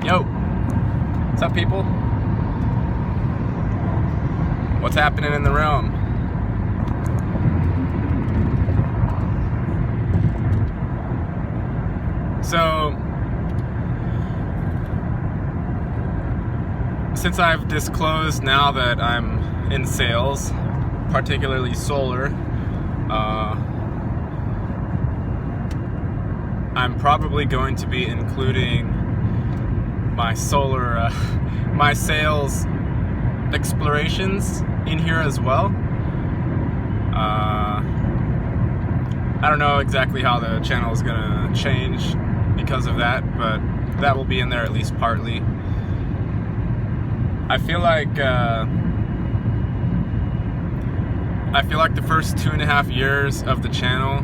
Yo, what's up, people? What's happening in the realm? So, since I've disclosed now that I'm in sales, particularly solar, I'm probably going to be including my solar, my sales explorations in here as well. I don't know exactly how the channel is gonna change because of that, but that will be in there at least partly. I feel like the first 2.5 years of the channel,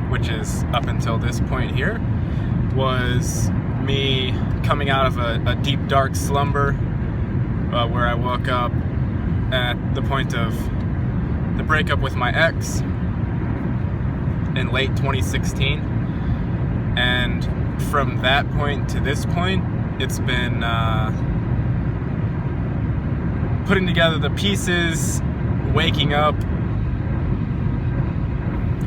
which is up until this point here, was me coming out of a deep dark slumber where I woke up at the point of the breakup with my ex in late 2016, and from that point to this point, it's been putting together the pieces, waking up.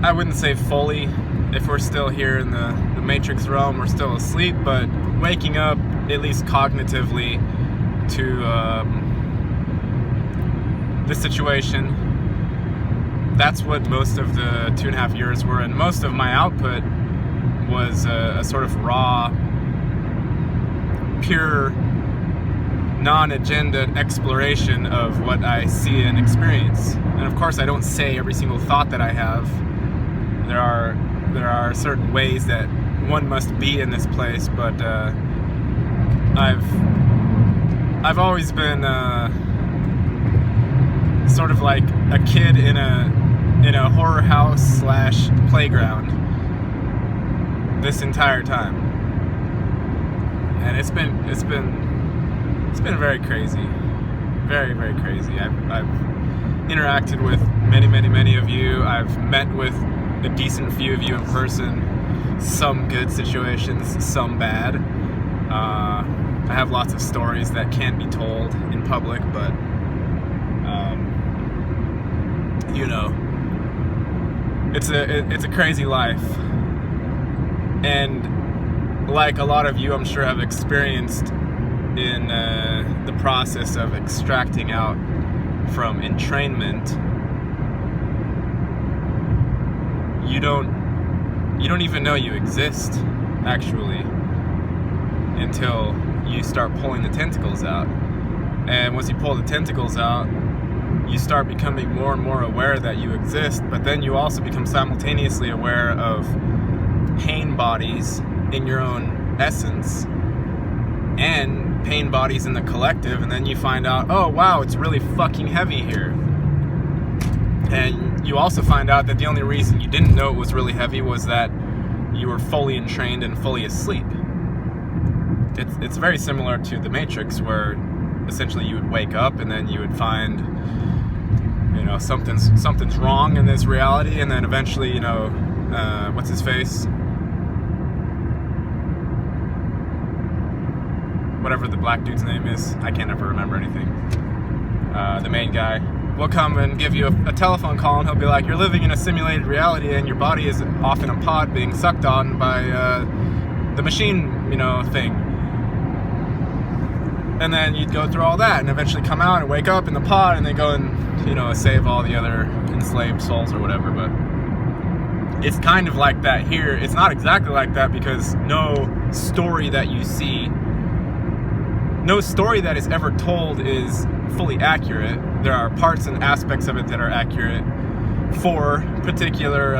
I wouldn't say fully, if we're still here in the Matrix realm, we're still asleep, but waking up at least cognitively to the situation. That's what most of the 2.5 years were, and most of my output was a sort of raw, pure, non-agenda exploration of what I see and experience. And of course, I don't say every single thought that I have. There are certain ways that one must be in this place, but I've always been sort of like a kid in a horror house / playground this entire time, and it's been very crazy, very, very crazy. I've interacted with many of you. I've met with a decent few of you in person. Some good situations, some bad. I have lots of stories that can't be told in public, but you know, it's a crazy life. And like a lot of you, I'm sure, have experienced in the process of extracting out from entrainment, you don't even know you exist, actually, until you start pulling the tentacles out. And once you pull the tentacles out, you start becoming more and more aware that you exist, but then you also become simultaneously aware of pain bodies in your own essence and pain bodies in the collective, and then you find out, oh wow, it's really fucking heavy here. And you also find out that the only reason you didn't know it was really heavy was that you were fully entrained and fully asleep. It's very similar to the Matrix, where essentially you would wake up and then you would find, you know, something's wrong in this reality, and then eventually, you know, what's his face? Whatever the black dude's name is, I can't ever remember anything. The main guy will come and give you a telephone call, and he'll be like, you're living in a simulated reality and your body is off in a pod being sucked on by the machine, you know, thing. And then you'd go through all that and eventually come out and wake up in the pod and then go and, you know, save all the other enslaved souls or whatever. But it's kind of like that here. It's not exactly like that, because no story that you see, no story that is ever told is fully accurate. There are parts and aspects of it that are accurate for particular,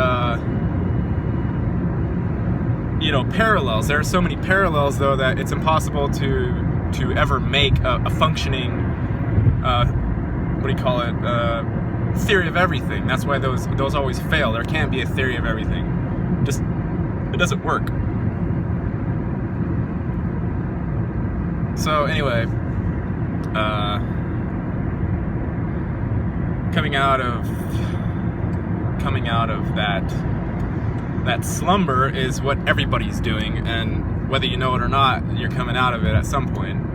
you know, parallels. There are so many parallels, though, that it's impossible to ever make a functioning, what do you call it, theory of everything. That's why those always fail. There can't be a theory of everything. Just, it doesn't work. So anyway, coming out of that slumber is what everybody's doing, and whether you know it or not, you're coming out of it at some point.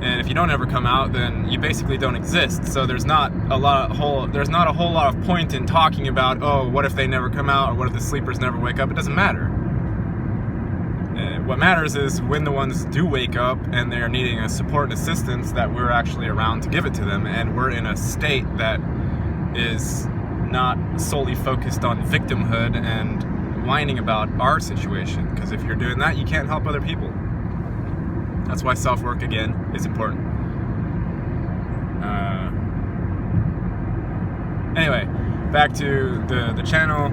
And if you don't ever come out, then you basically don't exist. So there's not a whole lot of point in talking about, oh, what if they never come out, or what if the sleepers never wake up? It doesn't matter. What matters is when the ones do wake up and they're needing a support and assistance, that we're actually around to give it to them, and we're in a state that is not solely focused on victimhood and whining about our situation. Because if you're doing that, you can't help other people. That's why self-work, again, is important. Anyway, back to the channel.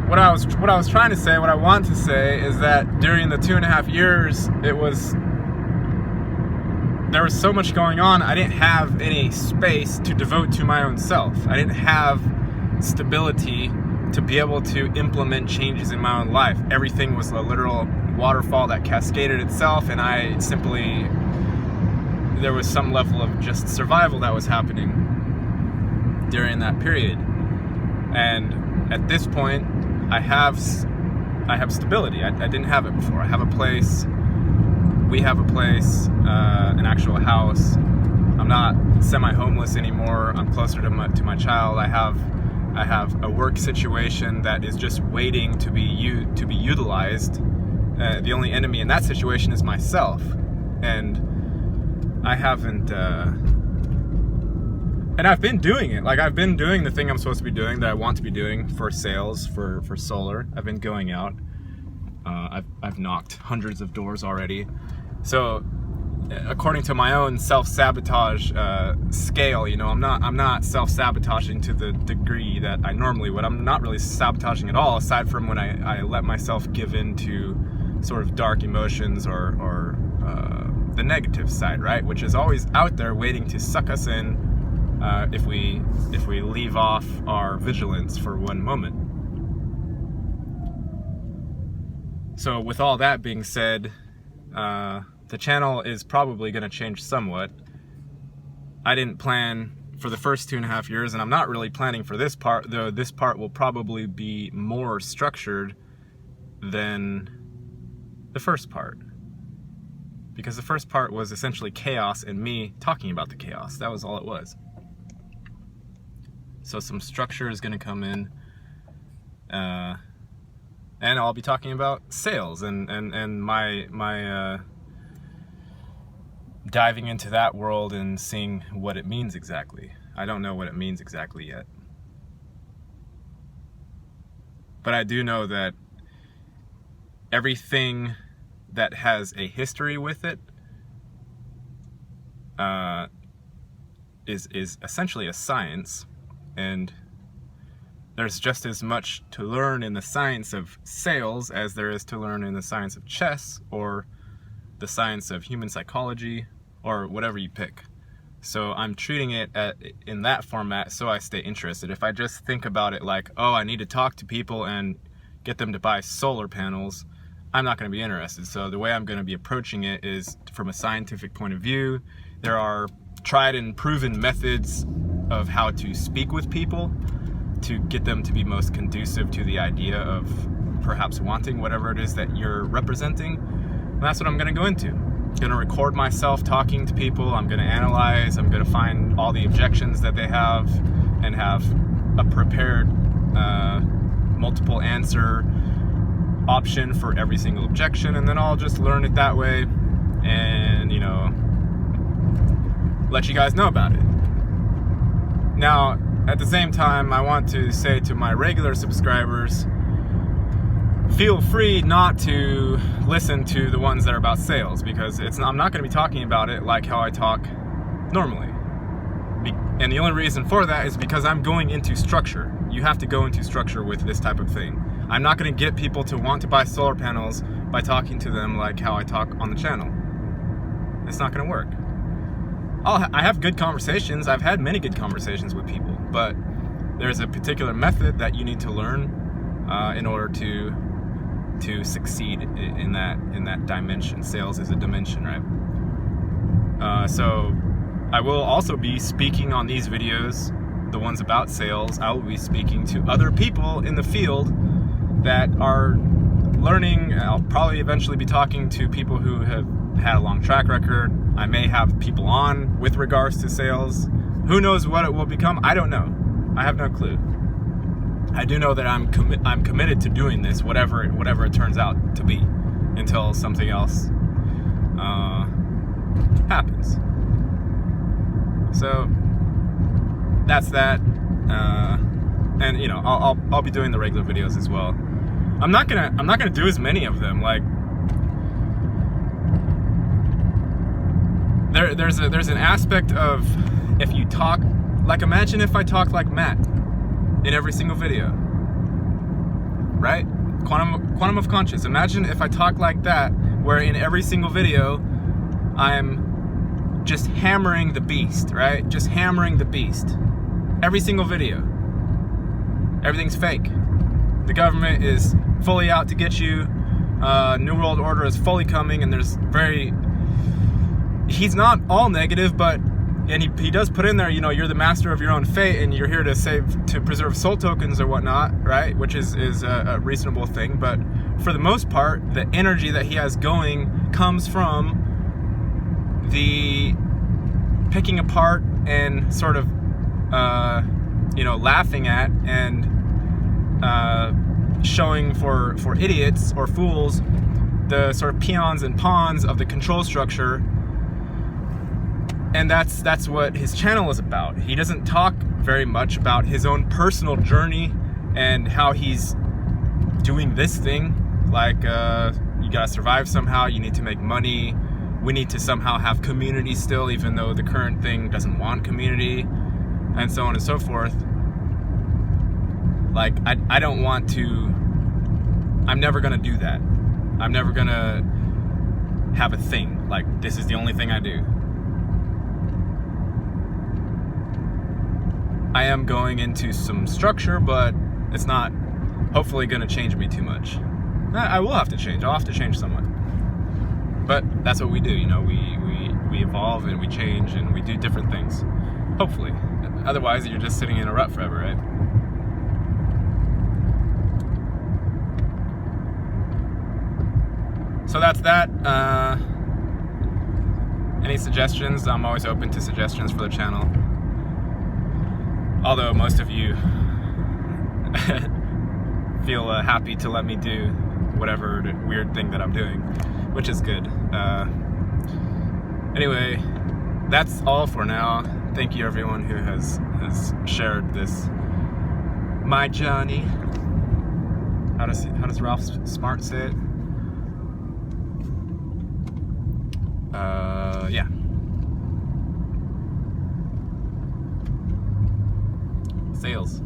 What I was trying to say, what I want to say, is that during the 2.5 years, there was so much going on. I didn't have any space to devote to my own self. I didn't have stability to be able to implement changes in my own life. Everything was a literal waterfall that cascaded itself, and there was some level of just survival that was happening during that period. And at this point, I have stability. I didn't have it before. I have a place. We have a place, an actual house. I'm not semi-homeless anymore. I'm closer to my child. I have a work situation that is just waiting to be utilized. The only enemy in that situation is myself, and I haven't. And I've been doing it. Like, I've been doing the thing I'm supposed to be doing, that I want to be doing for sales, for solar. I've been going out. I've knocked hundreds of doors already. So, according to my own self-sabotage scale, you know, I'm not self-sabotaging to the degree that I normally would. I'm not really sabotaging at all, aside from when I let myself give in to sort of dark emotions or the negative side, right? Which is always out there waiting to suck us in. If we leave off our vigilance for one moment. So with all that being said, the channel is probably going to change somewhat. I didn't plan for the first 2.5 years, and I'm not really planning for this part, though this part will probably be more structured than the first part. Because the first part was essentially chaos and me talking about the chaos. That was all it was. So some structure is going to come in, and I'll be talking about sales and my diving into that world and seeing what it means exactly. I don't know what it means exactly yet, but I do know that everything that has a history with it is essentially a science. And there's just as much to learn in the science of sales as there is to learn in the science of chess, or the science of human psychology, or whatever you pick. So I'm treating it in that format so I stay interested. If I just think about it like, oh, I need to talk to people and get them to buy solar panels, I'm not going to be interested. So the way I'm going to be approaching it is from a scientific point of view. There are tried and proven methods of how to speak with people to get them to be most conducive to the idea of perhaps wanting whatever it is that you're representing. And that's what I'm going to go into. I'm going to record myself talking to people. I'm going to analyze. I'm going to find all the objections that they have and have a prepared multiple answer option for every single objection, and then I'll just learn it that way and, you know, let you guys know about it. Now, at the same time, I want to say to my regular subscribers, feel free not to listen to the ones that are about sales, because I'm not going to be talking about it like how I talk normally. And the only reason for that is because I'm going into structure. You have to go into structure with this type of thing. I'm not going to get people to want to buy solar panels by talking to them like how I talk on the channel. It's not going to work. I have good conversations. I've had many good conversations with people, but there's a particular method that you need to learn in order to succeed in that dimension. Sales is a dimension, right? So I will also be speaking on these videos the ones about sales, I will be speaking to other people in the field that are learning. I'll probably eventually be talking to people who have had a long track record. I may have people on with regards to sales. Who knows what it will become? I don't know. I have no clue. I do know that I'm committed to doing this, whatever it turns out to be, until something else happens. So that's that. And you know, I'll be doing the regular videos as well. I'm not gonna do as many of them. Like there's an aspect of, if you talk, like, imagine if I talk like Matt in every single video, right? Quantum of Conscious. Imagine if I talk like that, where in every single video I'm just hammering the beast, right? Just hammering the beast. Every single video. Everything's fake. The government is fully out to get you. New World Order is fully coming, and he's not all negative, but, and he does put in there, you know, you're the master of your own fate, and you're here to preserve soul tokens or whatnot, right? Which is a reasonable thing, but for the most part, the energy that he has going comes from the picking apart and sort of, laughing at and showing for idiots or fools the sort of peons and pawns of the control structure. And that's what his channel is about. He doesn't talk very much about his own personal journey and how he's doing this thing. Like, you gotta survive somehow, you need to make money, we need to somehow have community still, even though the current thing doesn't want community, and so on and so forth. Like, I don't want to, I'm never gonna do that. I'm never gonna have a thing, like, this is the only thing I do. I am going into some structure, but it's not hopefully gonna change me too much. I will have to change, I'll have to change somewhat. But that's what we do, you know, we evolve and we change and we do different things. Hopefully. Otherwise, you're just sitting in a rut forever, right? So that's that. Any suggestions? I'm always open to suggestions for the channel. Although most of you feel happy to let me do whatever weird thing that I'm doing, which is good. Anyway, that's all for now. Thank you everyone who has shared this, my journey. How does Ralph Smart say it? Yeah. Sales.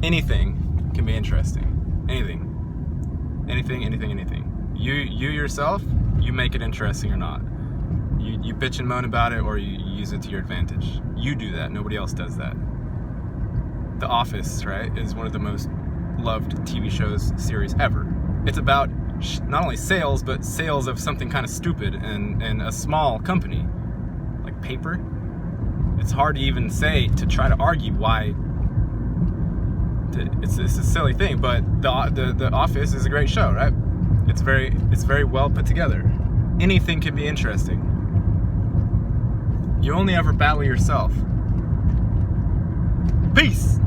Anything can be interesting. Anything. You yourself, you make it interesting or not. You bitch and moan about it, or you use it to your advantage. You do that. Nobody else does that. The Office, right, is one of the most loved TV series ever. It's about not only sales, but sales of something kind of stupid and a small company, like paper. It's hard to even say, to try to argue why. It's a silly thing, but the Office is a great show, right? It's very well put together. Anything can be interesting. You only ever battle yourself. Peace.